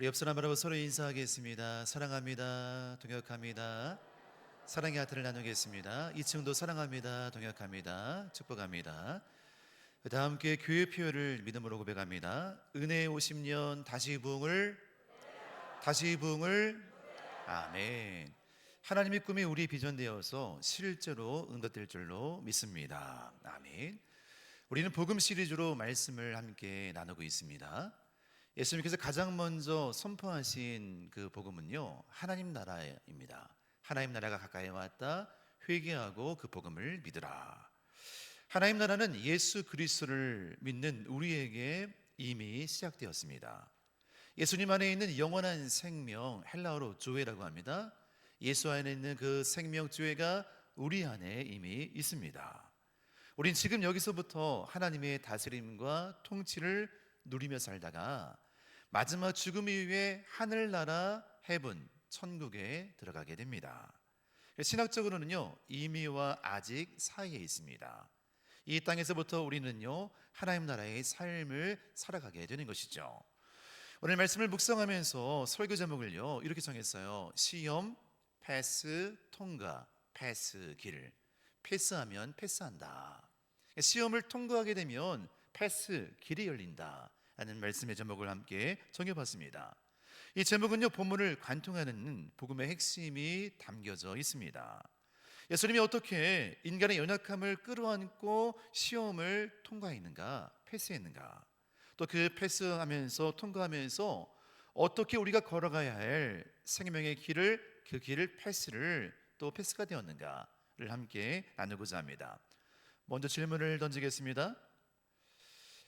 우리 옆 사람 바라보 서로 인사하겠습니다. 사랑합니다. 동역합니다. 사랑의 하트를 나누겠습니다. 2층도 사랑합니다. 동역합니다. 축복합니다. 다 함께 교회 표현을 믿음으로 고백합니다. 은혜의 50년 다시 부흥을 아멘. 하나님의 꿈이 우리 비전 되어서 실제로 응답될 줄로 믿습니다. 아멘. 우리는 복음 시리즈로 말씀을 함께 나누고 있습니다. 예수님께서 가장 먼저 선포하신 그 복음은요, 하나님 나라입니다. 하나님 나라가 가까이 왔다. 회개하고 그 복음을 믿으라. 하나님 나라는 예수 그리스도를 믿는 우리에게 이미 시작되었습니다. 예수님 안에 있는 영원한 생명, 헬라어로 조에라고 합니다. 예수 안에 있는 그 생명 조에가 우리 안에 이미 있습니다. 우린 지금 여기서부터 하나님의 다스림과 통치를 누리며 살다가 마지막 죽음 이후에 하늘나라 헤븐, 천국에 들어가게 됩니다. 신학적으로는요, 이미와 아직 사이에 있습니다. 이 땅에서부터 우리는요, 하나님 나라의 삶을 살아가게 되는 것이죠. 오늘 말씀을 묵상하면서 설교 제목을요, 이렇게 정했어요. 시험, 패스, 통과, 패스, 길. 패스하면 패스한다. 시험을 통과하게 되면 패스, 길이 열린다 라는 말씀의 제목을 함께 정해봤습니다. 이 제목은요, 본문을 관통하는 복음의 핵심이 담겨져 있습니다. 예수님이 어떻게 인간의 연약함을 끌어안고 시험을 통과했는가, 패스했는가, 또 그 패스하면서 통과하면서 어떻게 우리가 걸어가야 할 생명의 길을, 그 길을 패스를 또 패스가 되었는가를 함께 나누고자 합니다. 먼저 질문을 던지겠습니다.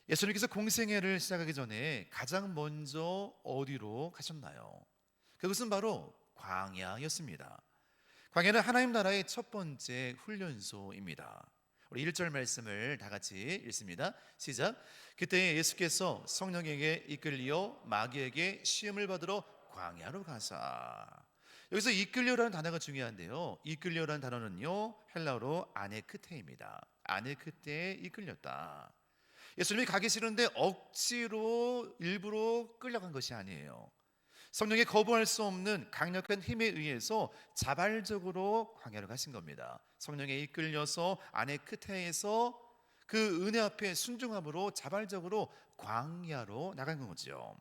예수님께서 공생애를 시작하기 전에 가장 먼저 어디로 가셨나요? 그것은 바로 광야였습니다. 광야는 하나님 나라의 첫 번째 훈련소입니다. 우리 1절 말씀을 다 같이 읽습니다. 시작. 그때 예수께서 성령에게 이끌려 마귀에게 시험을 받으러 광야로 가사. 여기서 이끌려라는 단어가 중요한데요, 이끌려라는 단어는요, 헬라어로 아네크테입니다. 아네크테에 이끌렸다. 예수님이 가기 싫은데 억지로 일부러 끌려간 것이 아니에요. 성령이 거부할 수 없는 강력한 힘에 의해서 자발적으로 광야로 가신 겁니다. 성령에 이끌려서 아네크테에서 그 은혜 앞에 순종함으로 자발적으로 광야로 나간 거죠.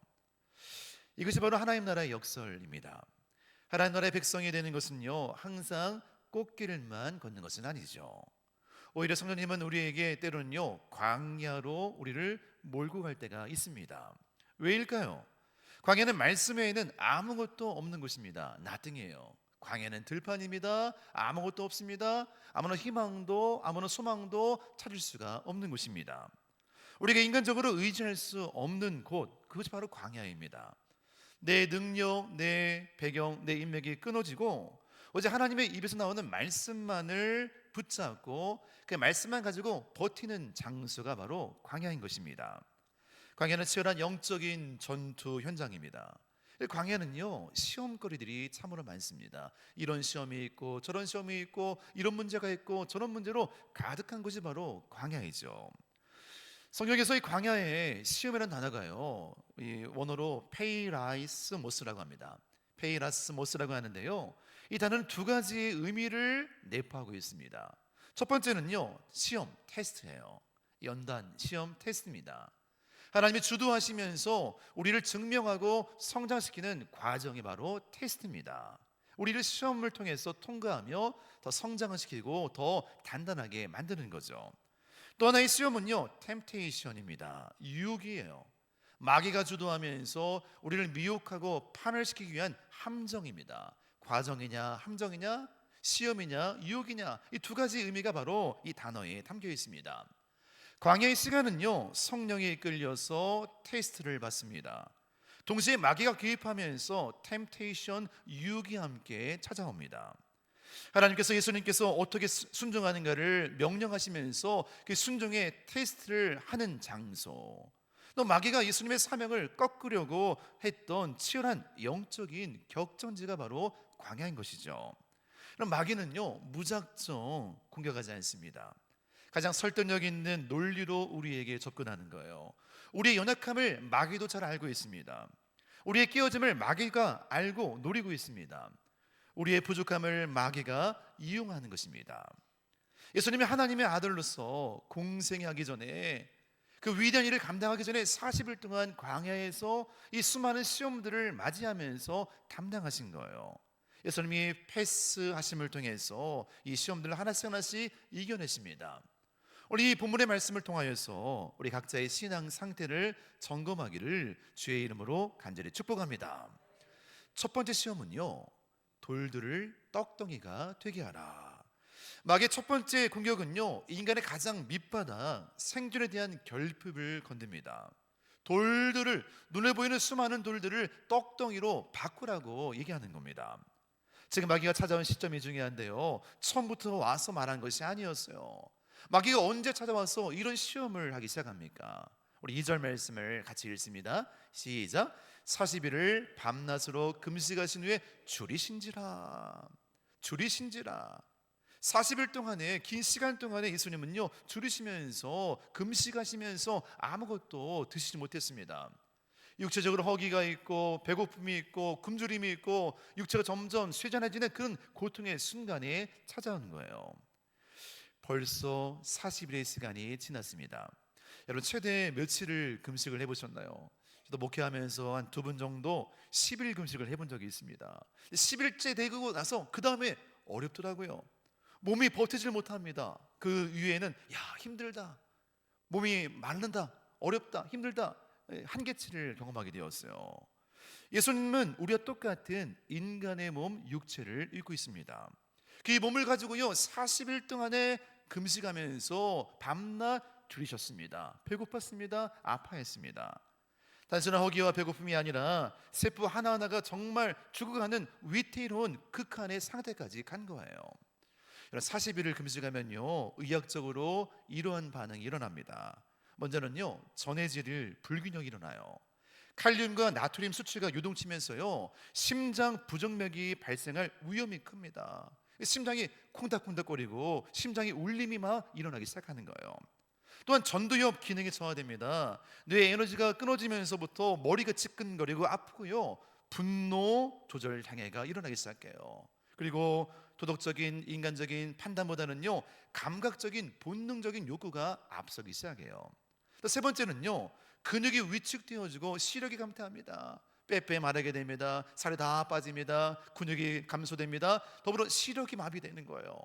이것이 바로 하나님 나라의 역설입니다. 하나님 나라의 백성이 되는 것은요, 항상 꽃길만 걷는 것은 아니죠. 오히려 성령님은 우리에게 때로는요, 광야로 우리를 몰고 갈 때가 있습니다. 왜일까요? 광야는 말씀 외에는 아무것도 없는 곳입니다. 나띵이에요. 광야는 들판입니다. 아무것도 없습니다. 아무런 희망도 아무런 소망도 찾을 수가 없는 곳입니다. 우리가 인간적으로 의지할 수 없는 곳, 그것이 바로 광야입니다. 내 능력, 내 배경, 내 인맥이 끊어지고 오직 하나님의 입에서 나오는 말씀만을 붙잡고 그 말씀만 가지고 버티는 장소가 바로 광야인 것입니다. 광야는 치열한 영적인 전투 현장입니다. 광야는요, 시험거리들이 참으로 많습니다. 이런 시험이 있고 저런 시험이 있고 이런 문제가 있고 저런 문제로 가득한 곳이 바로 광야이죠. 성경에서 이 광야에 시험이라는 단어가요, 이 원어로 페이라이스모스라고 합니다. 페이라스모스라고 하는데요, 이 단어는 두 가지 의미를 내포하고 있습니다. 첫 번째는요, 시험, 테스트예요. 연단, 시험, 테스트입니다. 하나님이 주도하시면서 우리를 증명하고 성장시키는 과정이 바로 테스트입니다. 우리를 시험을 통해서 통과하며 더 성장을 시키고 더 단단하게 만드는 거죠. 또 하나의 시험은요, 템테이션입니다. 유혹이에요. 마귀가 주도하면서 우리를 미혹하고 파멸시키기 위한 함정입니다. 과정이냐, 함정이냐, 시험이냐, 유혹이냐, 이 두 가지 의미가 바로 이 단어에 담겨 있습니다. 광야의 시간은요, 성령에 이끌려서 테스트를 받습니다. 동시에 마귀가 개입하면서 템테이션, 유혹이 함께 찾아옵니다. 하나님께서, 예수님께서 어떻게 순종하는가를 명령하시면서 그 순종의 테스트를 하는 장소, 또 마귀가 예수님의 사명을 꺾으려고 했던 치열한 영적인 격전지가 바로 광야인 것이죠. 그럼 마귀는요, 무작정 공격하지 않습니다. 가장 설득력 있는 논리로 우리에게 접근하는 거예요. 우리의 연약함을 마귀도 잘 알고 있습니다. 우리의 깨어짐을 마귀가 알고 노리고 있습니다. 우리의 부족함을 마귀가 이용하는 것입니다. 예수님이 하나님의 아들로서 공생하기 전에, 그 위대한 일을 감당하기 전에 40일 동안 광야에서 이 수많은 시험들을 맞이하면서 담당하신 거예요. 예수님이 패스하심을 통해서 이 시험들을 하나씩 하나씩 이겨내십니다. 우리 이 본문의 말씀을 통하여서 우리 각자의 신앙 상태를 점검하기를 주의 이름으로 간절히 축복합니다. 첫 번째 시험은요, 돌들을 떡덩이가 되게 하라. 마귀의 첫 번째 공격은요, 인간의 가장 밑바닥 생존에 대한 결핍을 건듭니다. 돌들을, 눈에 보이는 수많은 돌들을 떡덩이로 바꾸라고 얘기하는 겁니다. 지금 마귀가 찾아온 시점이 중요한데요, 처음부터 와서 말한 것이 아니었어요. 마귀가 언제 찾아와서 이런 시험을 하기 시작합니까? 우리 2절 말씀을 같이 읽습니다. 시작. 40일을 밤낮으로 금식하신 후에 줄이신지라. 줄이신지라. 40일 동안에, 긴 시간 동안에 예수님은요, 줄이시면서 금식하시면서 아무것도 드시지 못했습니다. 육체적으로 허기가 있고 배고픔이 있고 굶주림이 있고 육체가 점점 쇠잔해지는 그런 고통의 순간에 찾아온 거예요. 벌써 40일의 시간이 지났습니다. 여러분, 최대 며칠을 금식을 해보셨나요? 저도 목회하면서 한 2분 정도 10일 금식을 해본 적이 있습니다. 10일째 되고 나서 그 다음에 어렵더라고요. 몸이 버티질 못합니다. 그 위에는 힘들다, 몸이 마른다, 어렵다, 힘들다, 한계치를 경험하게 되었어요. 예수님은 우리와 똑같은 인간의 몸, 육체를 입고 있습니다. 그 몸을 가지고요, 40일 동안에 금식하면서 밤낮 줄이셨습니다. 배고팠습니다. 아파했습니다. 단순한 허기와 배고픔이 아니라 세포 하나하나가 정말 죽어가는 위태로운 극한의 상태까지 간 거예요. 40일을 금식하면요, 의학적으로 이러한 반응이 일어납니다. 먼저는요, 전해질 불균형이 일어나요. 칼륨과 나트륨 수치가 요동치면서요, 심장 부정맥이 발생할 위험이 큽니다. 심장이 콩닥콩닥거리고 심장이 울림이 막 일어나기 시작하는 거예요. 또한 전두엽 기능이 저하됩니다. 뇌 에너지가 끊어지면서부터 머리가 지끈거리고 아프고요, 분노 조절 장애가 일어나기 시작해요. 그리고 도덕적인 인간적인 판단보다는요, 감각적인 본능적인 욕구가 앞서기 시작해요. 또 세 번째는요, 근육이 위축되어지고 시력이 감퇴합니다. 빼빼 마르게 됩니다. 살이 다 빠집니다. 근육이 감소됩니다. 더불어 시력이 마비되는 거예요.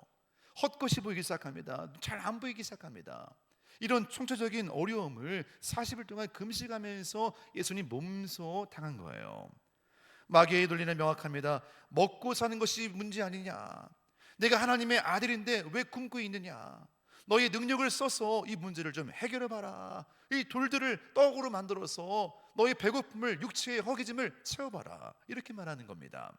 헛것이 보이기 시작합니다. 잘 안 보이기 시작합니다. 이런 총체적인 어려움을 40일 동안 금식하면서 예수님 몸소 당한 거예요. 마귀의 논리는 명확합니다. 먹고 사는 것이 문제 아니냐, 내가 하나님의 아들인데 왜 굶고 있느냐, 너의 능력을 써서 이 문제를 좀 해결해 봐라, 이 돌들을 떡으로 만들어서 너의 배고픔을, 육체의 허기짐을 채워봐라, 이렇게 말하는 겁니다.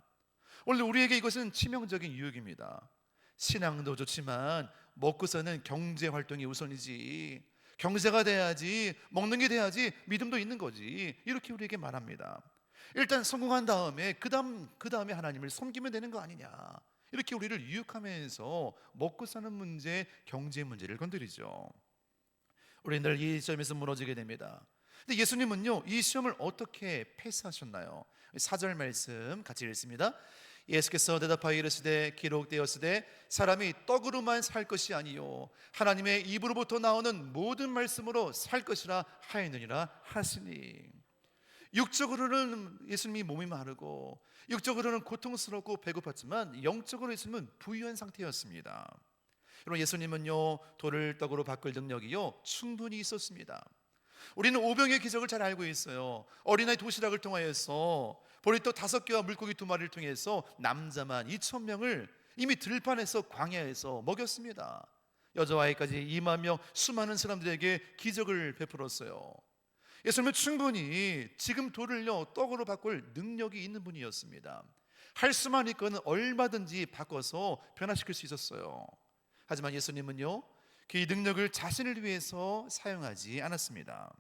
원래 우리에게 이것은 치명적인 유혹입니다. 신앙도 좋지만 먹고 사는 경제 활동이 우선이지, 경제가 돼야지, 먹는 게 돼야지 믿음도 있는 거지, 이렇게 우리에게 말합니다. 일단 성공한 다음에 그 다음에 하나님을 섬기면 되는 거 아니냐, 이렇게 우리를 유혹하면서 먹고 사는 문제, 경제 문제를 건드리죠. 우리는 늘 이 시험에서 무너지게 됩니다. 근데 예수님은요, 이 시험을 어떻게 패스하셨나요? 4절 말씀 같이 읽습니다. 예수께서 대답하여 이르시되 기록되었으되 사람이 떡으로만 살 것이 아니요 하나님의 입으로부터 나오는 모든 말씀으로 살 것이라 하였느니라 하시니. 육적으로는 예수님이 몸이 마르고 육적으로는 고통스럽고 배고팠지만 영적으로 예수님은 부유한 상태였습니다. 여러분, 예수님은요, 돌을 떡으로 바꿀 능력이요 충분히 있었습니다. 우리는 오병의 기적을 잘 알고 있어요. 어린아이 도시락을 통하여서 보리떡 5개와 물고기 2마리를 통해서 남자만 2,000명을 이미 들판에서 광야에서 먹였습니다. 여자와 아이까지 2만 명, 수많은 사람들에게 기적을 베풀었어요. 예수님은 충분히 지금 돌을요 떡으로 바꿀 능력이 있는 분이었습니다. 할 수만 있거든 얼마든지 바꿔서 변화시킬 수 있었어요. 하지만 예수님은요, 그 능력을 자신을 위해서 사용하지 않았습니다.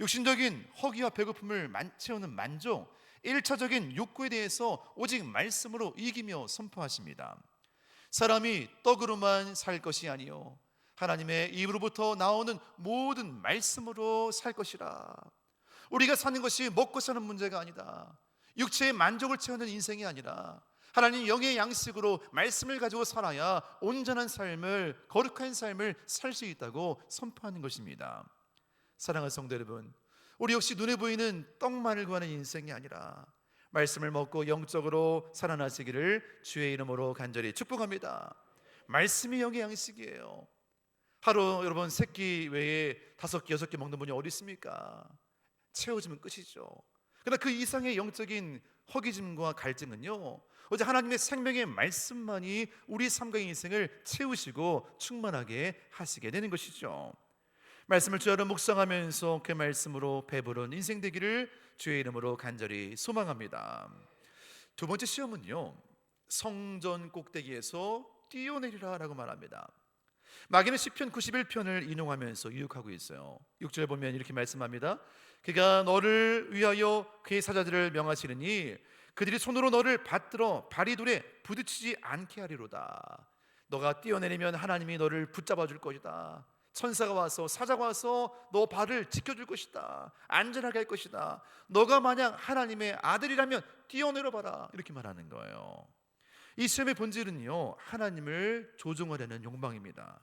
육신적인 허기와 배고픔을 채우는 만족, 1차적인 욕구에 대해서 오직 말씀으로 이기며 선포하십니다. 사람이 떡으로만 살 것이 아니요 하나님의 입으로부터 나오는 모든 말씀으로 살 것이라. 우리가 사는 것이 먹고 사는 문제가 아니다. 육체의 만족을 채우는 인생이 아니라 하나님 영의 양식으로 말씀을 가지고 살아야 온전한 삶을, 거룩한 삶을 살 수 있다고 선포하는 것입니다. 사랑하는 성도 여러분, 우리 역시 눈에 보이는 떡만을 구하는 인생이 아니라 말씀을 먹고 영적으로 살아나시기를 주의 이름으로 간절히 축복합니다. 말씀이 영의 양식이에요. 하루 여러분 3끼 외에 5끼, 6끼 먹는 분이 어디 있습니까? 채워지면 끝이죠. 그러나 그 이상의 영적인 허기짐과 갈증은요, 오직 하나님의 생명의 말씀만이 우리 삶과 인생을 채우시고 충만하게 하시게 되는 것이죠. 말씀을 주야로 묵상하면서 그 말씀으로 배부른 인생 되기를 주의 이름으로 간절히 소망합니다. 두 번째 시험은요, 성전 꼭대기에서 뛰어내리라 라고 말합니다. 마귀는 시편 91편을 인용하면서 유혹하고 있어요. 6절 보면 이렇게 말씀합니다. 그가 너를 위하여 그의 사자들을 명하시느니 그들이 손으로 너를 받들어 발이 돌에 부딪히지 않게 하리로다. 너가 뛰어내리면 하나님이 너를 붙잡아 줄 것이다. 천사가 와서, 사자가 와서 너 발을 지켜줄 것이다. 안전하게 할 것이다. 너가 만약 하나님의 아들이라면 뛰어내려 봐라. 이렇게 말하는 거예요. 이 시험의 본질은요, 하나님을 조종하려는 욕망입니다.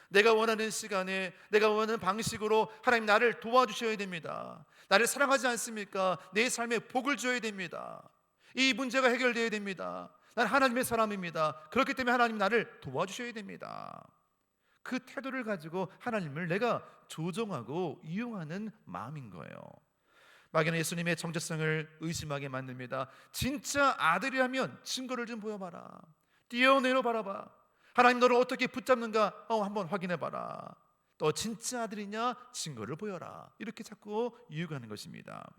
내가 원하는 시간에, 내가 원하는 방식으로 하나님 나를 도와주셔야 됩니다. 나를 사랑하지 않습니까? 내 삶에 복을 줘야 됩니다. 이 문제가 해결되어야 됩니다. 난 하나님의 사람입니다. 그렇기 때문에 하나님 나를 도와주셔야 됩니다. 그 태도를 가지고 하나님을 내가 조종하고 이용하는 마음인 거예요. 마귀는 예수님의 정체성을 의심하게 만듭니다. 진짜 아들이라면 증거를 좀 보여봐라. 뛰어내려 바라봐. 하나님 너를 어떻게 붙잡는가 한번 확인해봐라. 너 진짜 아들이냐? 증거를 보여라. 이렇게 자꾸 유혹하는 것입니다.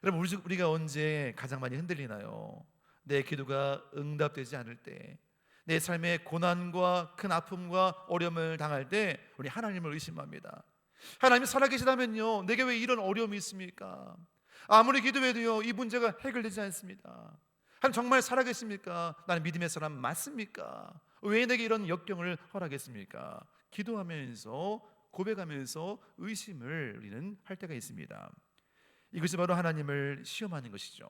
여러분, 우리가 언제 가장 많이 흔들리나요? 내 기도가 응답되지 않을 때, 내 삶에 고난과 큰 아픔과 어려움을 당할 때 우리 하나님을 의심합니다. 하나님이 살아계시다면요, 내게 왜 이런 어려움이 있습니까? 아무리 기도해도요, 이 문제가 해결되지 않습니다. 하나님 정말 살아계십니까? 나는 믿음의 사람 맞습니까? 왜 내게 이런 역경을 허락했습니까? 기도하면서, 고백하면서 의심을 우리는 할 때가 있습니다. 이것이 바로 하나님을 시험하는 것이죠.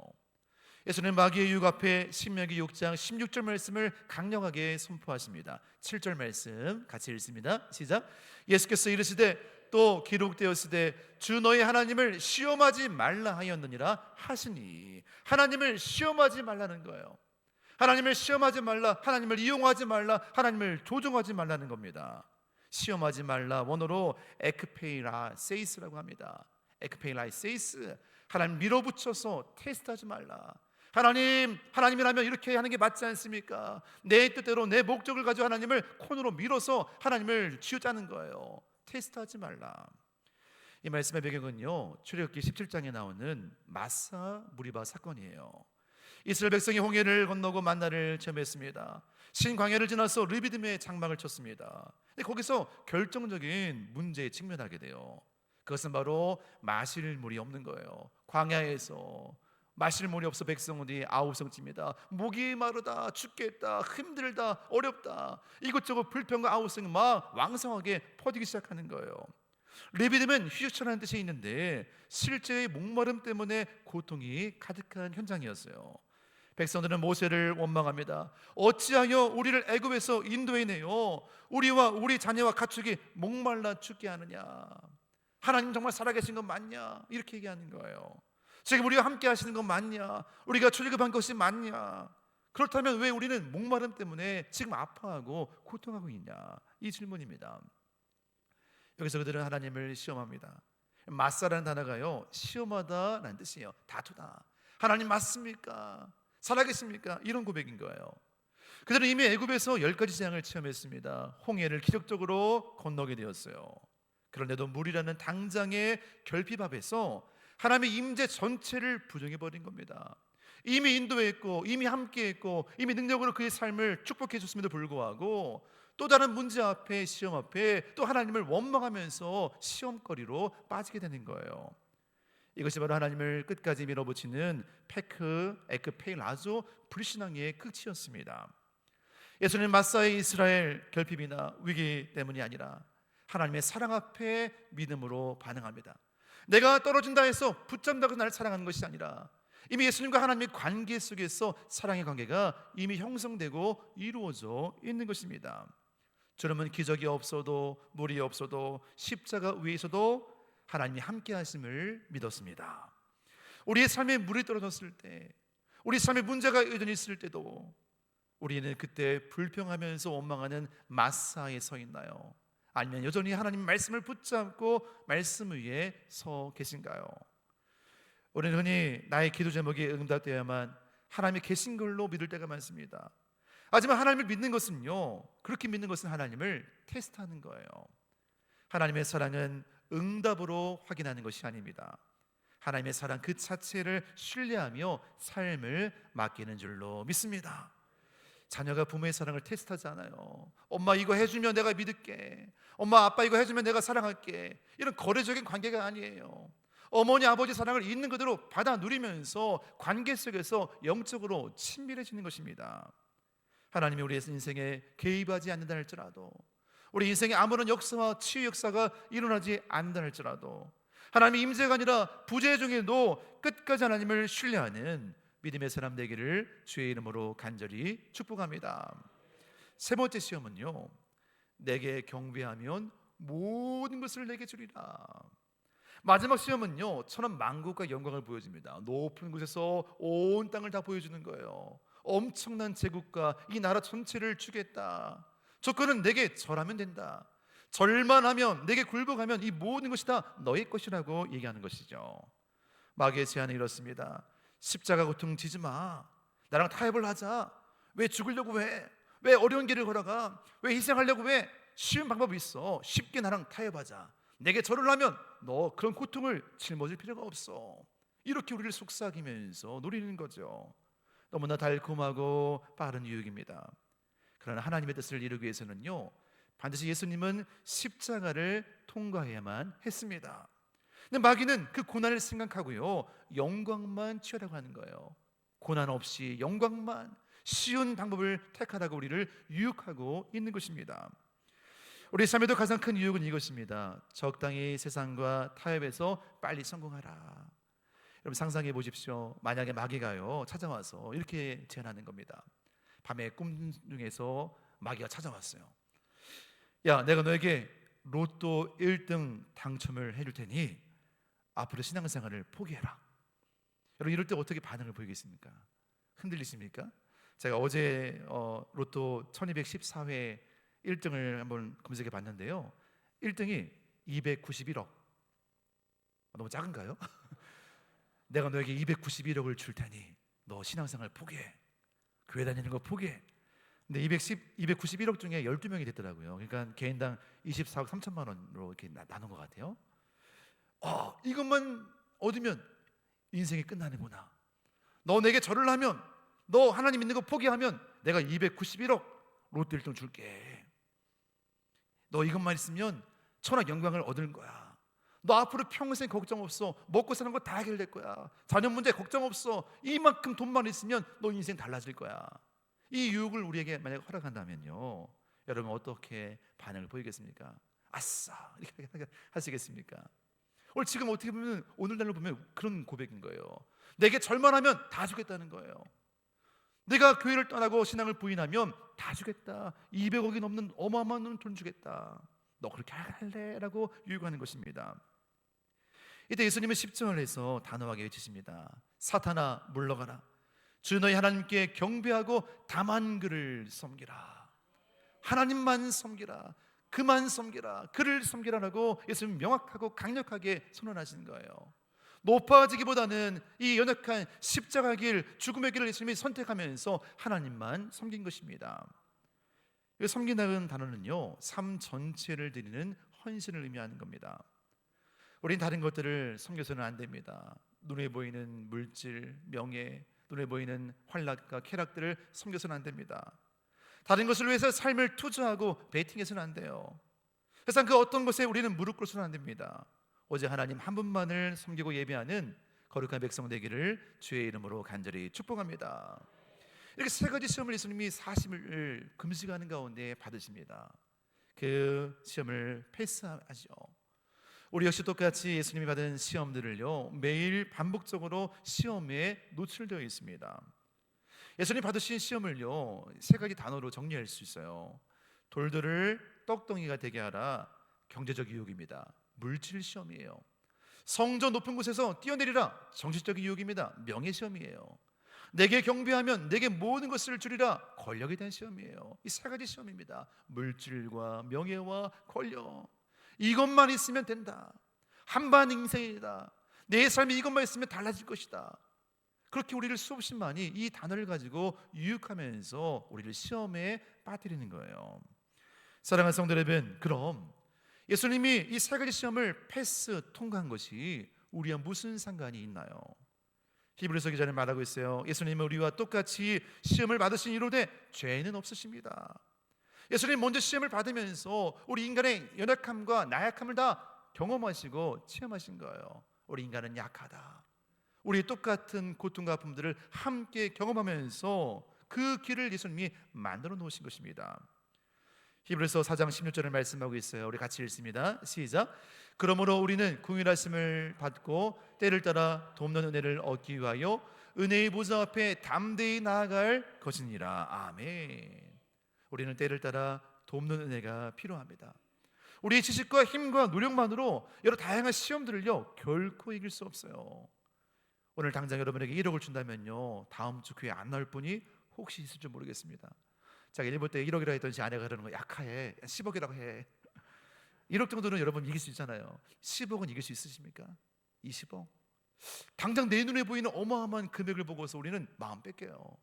예수는 마귀의 유혹 앞에 신명기 6장 16절 말씀을 강력하게 선포하십니다. 7절 말씀 같이 읽습니다. 시작. 예수께서 이르시되 또 기록되었으되 주 너희 하나님을 시험하지 말라 하였느니라 하시니, 하나님을 시험하지 말라는 거예요. 하나님을 시험하지 말라, 하나님을 이용하지 말라, 하나님을 조종하지 말라는 겁니다. 시험하지 말라, 원어로 에크페이라세이스라고 합니다. 에크페이라세이스, 하나님 밀어붙여서 테스트하지 말라. 하나님이라면 이렇게 하는 게 맞지 않습니까? 내 뜻대로 내 목적을 가지고 하나님을 콘으로 밀어서 하나님을 쥐어짜는 거예요. 테스트하지 말라. 이 말씀의 배경은요, 출애굽기 17장에 나오는 마사 무리바 사건이에요. 이스라엘 백성이 홍해를 건너고 만나를 체험했습니다. 신광야를 지나서 르비딤의 장막을 쳤습니다. 근데 거기서 결정적인 문제에 직면하게 돼요. 그것은 바로 마실 물이 없는 거예요. 광야에서 마실 물이 없어 백성들이 아우성칩니다. 목이 마르다, 죽겠다, 힘들다, 어렵다, 이것저것 불평과 아우성이 막 왕성하게 퍼지기 시작하는 거예요. 르비딤은 휴식처라는 뜻이 있는데 실제의 목마름 때문에 고통이 가득한 현장이었어요. 백성들은 모세를 원망합니다. 어찌하여 우리를 애굽에서 인도해내요? 우리와 우리 자녀와 가축이 목말라 죽게 하느냐? 하나님 정말 살아계신 건 맞냐? 이렇게 얘기하는 거예요. 지금 우리가 함께 하시는 건 맞냐? 우리가 출애굽한 것이 맞냐? 그렇다면 왜 우리는 목마름 때문에 지금 아파하고 고통하고 있냐? 이 질문입니다. 여기서 그들은 하나님을 시험합니다. 마사라는 단어가요, 시험하다라는 뜻이에요. 다투다. 하나님 맞습니까? 살아계십니까? 이런 고백인 거예요. 그들은 이미 애굽에서 10가지 재앙을 체험했습니다. 홍해를 기적적으로 건너게 되었어요. 그런데도 물이라는 당장의 결핍 앞에서 하나님의 임재 전체를 부정해버린 겁니다. 이미 인도했고, 이미 함께했고, 이미 능력으로 그의 삶을 축복해 줬음에도 불구하고 또 다른 문제 앞에, 시험 앞에 또 하나님을 원망하면서 시험거리로 빠지게 되는 거예요. 이것이 바로 하나님을 끝까지 밀어붙이는 에크페이라조 불신앙의 끝이었습니다. 예수님 마사의 이스라엘 결핍이나 위기 때문이 아니라 하나님의 사랑 앞에 믿음으로 반응합니다. 내가 떨어진다 해서 붙잡는다고 나를 사랑하는 것이 아니라 이미 예수님과 하나님의 관계 속에서 사랑의 관계가 이미 형성되고 이루어져 있는 것입니다. 저러면 기적이 없어도, 물이 없어도, 십자가 위에서도 하나님이 함께 하심을 믿었습니다. 우리의 삶에 물이 떨어졌을 때, 우리 삶에 문제가 여전히 있을 때도 우리는 그때 불평하면서 원망하는 마사에 서 있나요? 아니면 여전히 하나님 말씀을 붙잡고 말씀 위에 서 계신가요? 우리는 흔히 나의 기도 제목이 응답되어야만 하나님이 계신 걸로 믿을 때가 많습니다. 하지만 하나님을 믿는 것은요, 그렇게 믿는 것은 하나님을 테스트하는 거예요. 하나님의 사랑은 응답으로 확인하는 것이 아닙니다. 하나님의 사랑 그 자체를 신뢰하며 삶을 맡기는 줄로 믿습니다. 자녀가 부모의 사랑을 테스트하지 않아요. 엄마 이거 해주면 내가 믿을게, 엄마 아빠 이거 해주면 내가 사랑할게, 이런 거래적인 관계가 아니에요. 어머니 아버지 사랑을 있는 그대로 받아 누리면서 관계 속에서 영적으로 친밀해지는 것입니다. 하나님이 우리의 인생에 개입하지 않는다 할지라도, 우리 인생에 아무런 역사와 치유 역사가 일어나지 않는다 할지라도, 하나님의 임재가 아니라 부재 중에도 끝까지 하나님을 신뢰하는 믿음의 사람 되기를 주의 이름으로 간절히 축복합니다. 세 번째 시험은요, 내게 경배하면 모든 것을 내게 주리라. 마지막 시험은요, 천한 만국과 영광을 보여줍니다. 높은 곳에서 온 땅을 다 보여주는 거예요. 엄청난 제국과 이 나라 전체를 주겠다. 조건은 내게 절하면 된다. 절만 하면, 내게 굴복하면 이 모든 것이 다 너의 것이라고 얘기하는 것이죠. 마귀의 제안은 이렇습니다. 십자가 고통 지지 마. 나랑 타협을 하자. 왜 죽으려고 해? 왜 어려운 길을 걸어가? 왜 희생하려고 해? 쉬운 방법이 있어. 쉽게 나랑 타협하자. 내게 절을 하면 너 그런 고통을 짊어질 필요가 없어. 이렇게 우리를 속삭이면서 노리는 거죠. 너무나 달콤하고 빠른 유혹입니다. 그러나 하나님의 뜻을 이루기 위해서는요, 반드시 예수님은 십자가를 통과해야만 했습니다. 근데 마귀는 그 고난을 생각하고요, 영광만 취하려고 하는 거예요. 고난 없이 영광만, 쉬운 방법을 택하라고 우리를 유혹하고 있는 것입니다. 우리 삶에도 가장 큰 유혹은 이것입니다. 적당히 세상과 타협해서 빨리 성공하라. 여러분 상상해 보십시오. 만약에 마귀가요 찾아와서 이렇게 제안하는 겁니다. 밤에 꿈 중에서 마귀가 찾아왔어요. 야, 내가 너에게 로또 1등 당첨을 해줄 테니 앞으로 신앙생활을 포기해라. 여러분 이럴 때 어떻게 반응을 보이겠습니까? 흔들리십니까? 제가 어제 로또 1214회 1등을 한번 검색해 봤는데요, 1등이 291억. 너무 작은가요? 내가 너에게 291억을 줄 테니 너 신앙생활 포기해, 교회 다니는 거 포기해. 근데 291억 중에 12명이 됐더라고요. 그러니까 개인당 24억 3천만 원으로 이렇게 나눈 것 같아요. 이것만 얻으면 인생이 끝나는구나. 너 내게 절을 하면, 너 하나님 믿는 거 포기하면 내가 291억 로또 1등 줄게. 너 이것만 있으면 천하 영광을 얻을 거야. 너 앞으로 평생 걱정 없어. 먹고 사는 거 다 해결될 거야. 자녀 문제 걱정 없어. 이만큼 돈만 있으면 너 인생 달라질 거야. 이 유혹을 우리에게 만약 허락한다면요, 여러분 어떻게 반응을 보이겠습니까? 아싸 이렇게 하시겠습니까? 오늘 지금 어떻게 보면, 오늘날로 보면 그런 고백인 거예요. 내게 절만하면 다 주겠다는 거예요. 내가 교회를 떠나고 신앙을 부인하면 다 주겠다. 200억이 넘는 어마어마한 돈 주겠다. 너 그렇게 할래? 라고 유혹하는 것입니다. 이때 예수님은 십정을 해서 단호하게 외치십니다. 사탄아 물러가라. 주 너희 하나님께 경배하고 다만 그를 섬기라. 하나님만 섬기라. 그만 섬기라. 그를 섬기라라고 예수님은 명확하고 강력하게 선언하신 거예요. 높아지기보다는 이 연약한 십자가 길, 죽음의 길을 예수님이 선택하면서 하나님만 섬긴 것입니다. 이 섬긴다는 단어는요, 삶 전체를 드리는 헌신을 의미하는 겁니다. 우린 다른 것들을 섬겨서는 안 됩니다. 눈에 보이는 물질, 명예, 눈에 보이는 환락과 쾌락들을 섬겨서는 안 됩니다. 다른 것을 위해서 삶을 투자하고 베팅해서는 안 돼요. 세상 그 어떤 것에 우리는 무릎 꿇어서는 안 됩니다. 오직 하나님 한 분만을 섬기고 예배하는 거룩한 백성 되기를 주의 이름으로 간절히 축복합니다. 이렇게 세 가지 시험을 예수님이 40일 금식하는 가운데 받으십니다. 그 시험을 패스하죠. 우리 역시 똑같이 예수님이 받은 시험들을요, 매일 반복적으로 시험에 노출되어 있습니다. 예수님 받으신 시험을요, 세 가지 단어로 정리할 수 있어요. 돌들을 떡덩이가 되게 하라, 경제적 유혹입니다. 물질 시험이에요. 성전 높은 곳에서 뛰어내리라, 정치적인 유혹입니다. 명예 시험이에요. 내게 경배하면 내게 모든 것을 주리라, 권력에 대한 시험이에요. 이 세 가지 시험입니다. 물질과 명예와 권력, 이것만 있으면 된다. 한반 인생이다. 내 삶이 이것만 있으면 달라질 것이다. 그렇게 우리를 수없이 많이 이 단어를 가지고 유혹하면서 우리를 시험에 빠뜨리는 거예요. 사랑하는 성도 여러분, 그럼 예수님이 이 세 가지 시험을 패스 통과한 것이 우리와 무슨 상관이 있나요? 히브리서 기자는 말하고 있어요. 예수님은 우리와 똑같이 시험을 받으신 이로되 죄는 없으십니다. 예수님 먼저 시험을 받으면서 우리 인간의 연약함과 나약함을 다 경험하시고 체험하신 거예요. 우리 인간은 약하다. 우리 똑같은 고통과 아픔들을 함께 경험하면서 그 길을 예수님이 만들어 놓으신 것입니다. 히브리서 4장 16절을 말씀하고 있어요. 우리 같이 읽습니다. 시작. 그러므로 우리는 긍휼하심을 받고 때를 따라 돕는 은혜를 얻기 위하여 은혜의 보좌 앞에 담대히 나아갈 것이니라. 아멘. 우리는 때를 따라 돕는 은혜가 필요합니다. 우리의 지식과 힘과 노력만으로 여러 다양한 시험들을요, 결코 이길 수 없어요. 오늘 당장 여러분에게 1억을 준다면요, 다음 주 교회 안 나올 분이 혹시 있을지 모르겠습니다. 자기 일 볼 때 1억이라 했던 지 아내가 그러는 거, 약하해, 10억이라고 해. 1억 정도는 여러분 이길 수 있잖아요. 10억은 이길 수 있으십니까? 20억? 당장 내 눈에 보이는 어마어마한 금액을 보고서 우리는 마음 뺏겨요.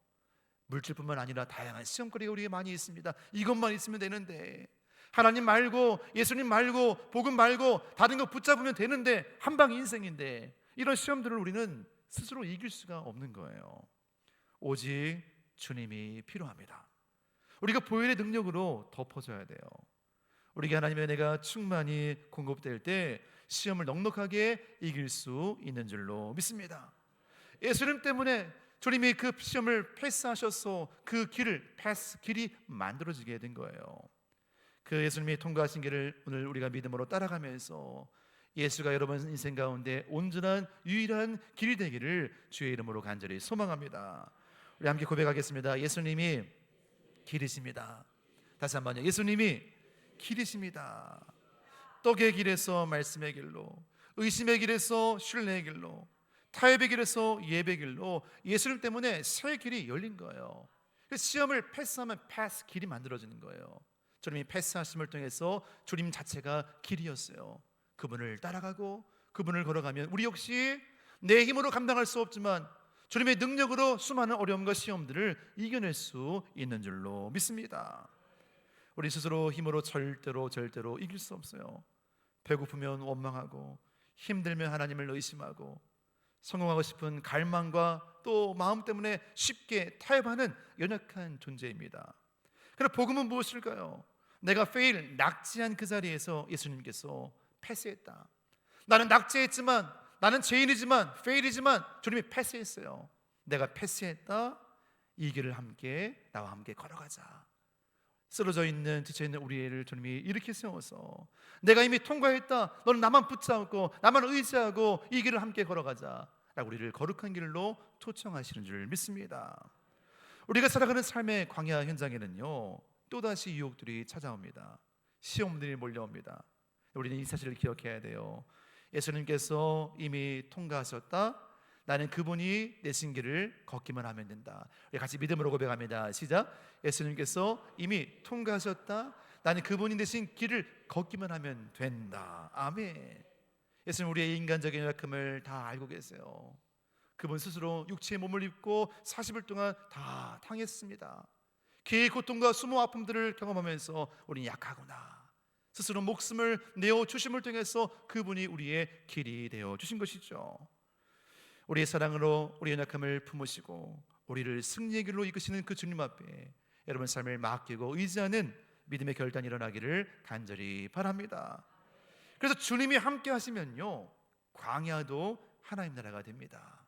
물질뿐만 아니라 다양한 시험거리가 우리에게 많이 있습니다. 이것만 있으면 되는데, 하나님 말고 예수님 말고 복음 말고 다른 거 붙잡으면 되는데, 한방 인생인데, 이런 시험들을 우리는 스스로 이길 수가 없는 거예요. 오직 주님이 필요합니다. 우리가 보혈의 능력으로 덮어줘야 돼요. 우리에게 하나님의 은혜가 충만히 공급될 때 시험을 넉넉하게 이길 수 있는 줄로 믿습니다. 예수님 때문에 주님이 그 시험을 패스하셔서 그 길이 만들어지게 된 거예요. 그 예수님이 통과하신 길을 오늘 우리가 믿음으로 따라가면서 예수가 여러분 인생 가운데 온전한 유일한 길이 되기를 주의 이름으로 간절히 소망합니다. 우리 함께 고백하겠습니다. 예수님이 길이십니다. 다시 한번요. 예수님이 길이십니다. 떡의 길에서 말씀의 길로, 의심의 길에서 신뢰의 길로, 타협의 길에서 예배의 길로 예수님 때문에 새 길이 열린 거예요. 시험을 패스하면 패스 길이 만들어지는 거예요. 주님이 패스하심을 통해서 주님 자체가 길이었어요. 그분을 따라가고 그분을 걸어가면 우리 역시 내 힘으로 감당할 수 없지만 주님의 능력으로 수많은 어려움과 시험들을 이겨낼 수 있는 줄로 믿습니다. 우리 스스로 힘으로 절대로 이길 수 없어요. 배고프면 원망하고, 힘들면 하나님을 의심하고, 성공하고 싶은 갈망과 또 마음 때문에 쉽게 타협하는 연약한 존재입니다. 그럼 복음은 무엇일까요? 내가 낙지한 그 자리에서 예수님께서 패스했다. 나는 낙지했지만, 나는 죄인이지만, 페일이지만 주님이 패스했어요. 내가 패스했다. 이 길을 함께 나와 함께 걸어가자. 쓰러져 있는 지쳐있는 우리를 주님이 일으켜 세워서 내가 이미 통과했다. 너는 나만 붙잡고 나만 의지하고 이 길을 함께 걸어가자 라고 우리를 거룩한 길로 초청하시는 줄 믿습니다. 우리가 살아가는 삶의 광야 현장에는요, 또다시 유혹들이 찾아옵니다. 시험들이 몰려옵니다. 우리는 이 사실을 기억해야 돼요. 예수님께서 이미 통과하셨다. 나는 그분이 내신 길을 걷기만 하면 된다. 우리 같이 믿음으로 고백합니다. 시작. 예수님께서 이미 통과하셨다. 나는 그분이 내신 길을 걷기만 하면 된다. 아멘. 예수님 우리의 인간적인 연약함을 다 알고 계세요. 그분 스스로 육체의 몸을 입고 40일 동안 다 당했습니다. 그의 고통과 수모 아픔들을 경험하면서 우리는 약하구나, 스스로 목숨을 내어 주심을 통해서 그분이 우리의 길이 되어 주신 것이죠. 우리의 사랑으로 우리의 연약함을 품으시고 우리를 승리의 길로 이끄시는 그 주님 앞에 여러분 삶을 맡기고 의지하는 믿음의 결단이 일어나기를 간절히 바랍니다. 그래서 주님이 함께 하시면요, 광야도 하나님 나라가 됩니다.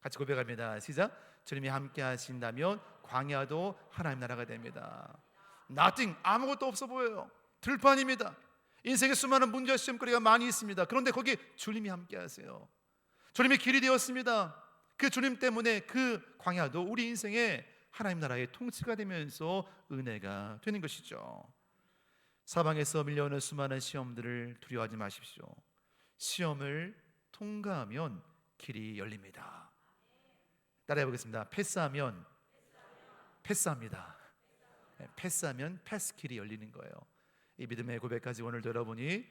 같이 고백합니다. 시작. 주님이 함께 하신다면 광야도 하나님 나라가 됩니다. Nothing, 아무것도 없어 보여요. 들판입니다. 인생에 수많은 문제와 시험거리가 많이 있습니다. 그런데 거기에 주님이 함께 하세요. 주님이 길이 되었습니다. 그 주님 때문에 그 광야도 우리 인생에 하나님 나라의 통치가 되면서 은혜가 되는 것이죠. 사방에서 밀려오는 수많은 시험들을 두려워하지 마십시오. 시험을 통과하면 길이 열립니다. 따라해 보겠습니다. 패스하면 패스합니다. 패스하면 패스길이 열리는 거예요. 이 믿음의 고백까지 오늘도 여러분이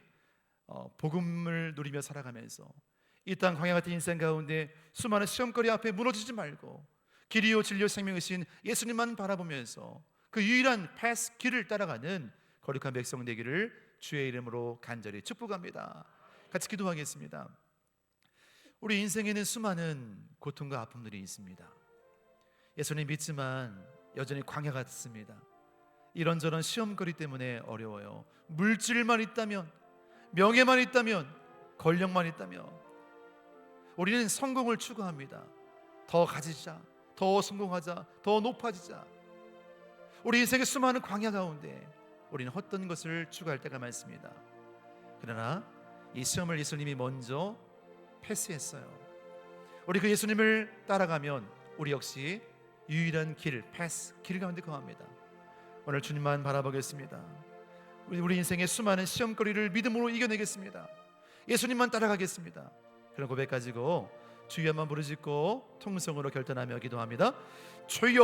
복음을 누리며 살아가면서 이 땅 광야 같은 인생 가운데 수많은 시험거리 앞에 무너지지 말고 길이요 진리요 생명이신 예수님만 바라보면서 그 유일한 패스길을 따라가는 거룩한 백성 되기를 주의 이름으로 간절히 축복합니다. 같이 기도하겠습니다. 우리 인생에는 수많은 고통과 아픔들이 있습니다. 예수님 믿지만 여전히 광야 같습니다. 이런저런 시험거리 때문에 어려워요. 물질만 있다면, 명예만 있다면, 권력만 있다면 우리는 성공을 추구합니다. 더 가지자, 더 성공하자, 더 높아지자. 우리 인생의 수많은 광야 가운데 우리는 헛된 것을 추구할 때가 많습니다. 그러나 이 시험을 예수님이 먼저 패스했어요. 우리 그 예수님을 따라가면 우리 역시 유일한 길, 패스, 길 가운데 거합니다. 오늘 주님만 바라보겠습니다. 우리 인생의 수많은 시험거리를 믿음으로 이겨내겠습니다. 예수님만 따라가겠습니다. 그런 고백 가지고 주여 한번 부르짖고 통성으로 결단하며 기도합니다. 주여,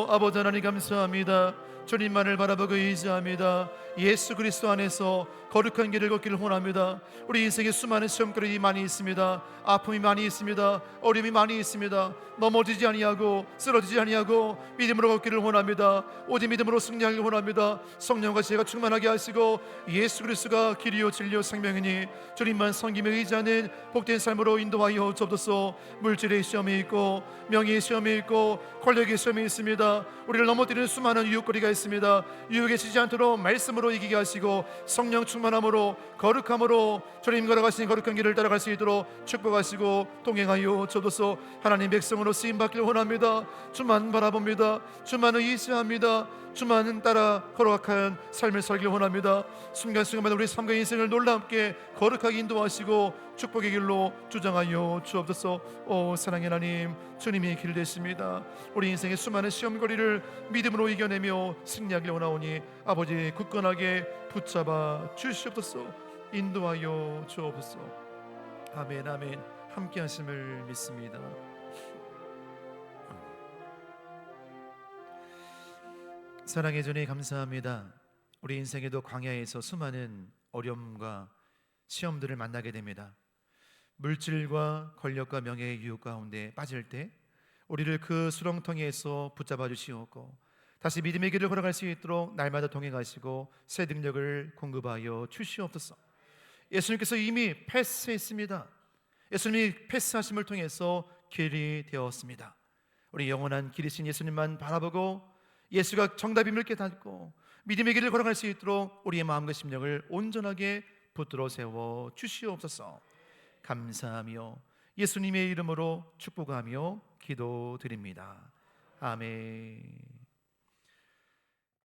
아버지 하나님 감사합니다. 주님만을 바라보고 의지합니다. 예수 그리스도 안에서 거룩한 길을 걷기를 원합니다. 우리 인생에 수많은 시험거리 많이 있습니다. 아픔이 많이 있습니다. 어려움이 많이 있습니다. 넘어지지 아니하고 쓰러지지 아니하고 믿음으로 걷기를 원합니다. 오직 믿음으로 승리하기를 원합니다. 성령과 지혜가 충만하게 하시고 예수 그리스도가 길이요 진리요 생명이니 주님만 섬기며 의지하는 복된 삶으로 인도하여 주옵소서. 물질의 시험이 있고 명예의 시험이 있고 권력의 시험이 있습니다. 우리를 넘어뜨리는 수많은 유혹거리가 있습니다. 유혹에 지지 않도록 말씀으로 이기게 하시고 성령 충만함으로 거룩함으로 주님 걸어가신 거룩한 길을 따라갈 수 있도록 축복하시고 동행하여 주옵소서. 하나님 백성으로 쓰임받기를 원합니다. 주만 바라봅니다. 주만 의지합니다. 주만 따라 거룩한 삶을 살기를 원합니다. 순간순간마다 우리 삶과 인생을 놀랍게 거룩하게 인도하시고 축복의 길로 주장하여 주옵소서. 오 사랑의 하나님, 주님이 길 되십니다. 우리 인생의 수많은 시험거리를 믿음으로 이겨내며 승리하길 원하오니 아버지 굳건하게 붙잡아 주시옵소서. 인도하여 주옵소서. 아멘 아멘. 함께 하심을 믿습니다. 사랑의 주님 감사합니다. 우리 인생에도 광야에서 수많은 어려움과 시험들을 만나게 됩니다. 물질과 권력과 명예의 유혹 가운데 빠질 때 우리를 그 수렁텅이에서 붙잡아 주시옵고 다시 믿음의 길을 걸어갈 수 있도록 날마다 동행하시고 새 능력을 공급하여 주시옵소서. 예수님께서 이미 패스했습니다. 예수님이 패스하심을 통해서 길이 되었습니다. 우리 영원한 길이신 예수님만 바라보고 예수가 정답임을 깨닫고 믿음의 길을 걸어갈 수 있도록 우리의 마음과 심령을 온전하게 붙들어 세워 주시옵소서. 감사하며 예수님의 이름으로 축복하며 기도드립니다. 아멘.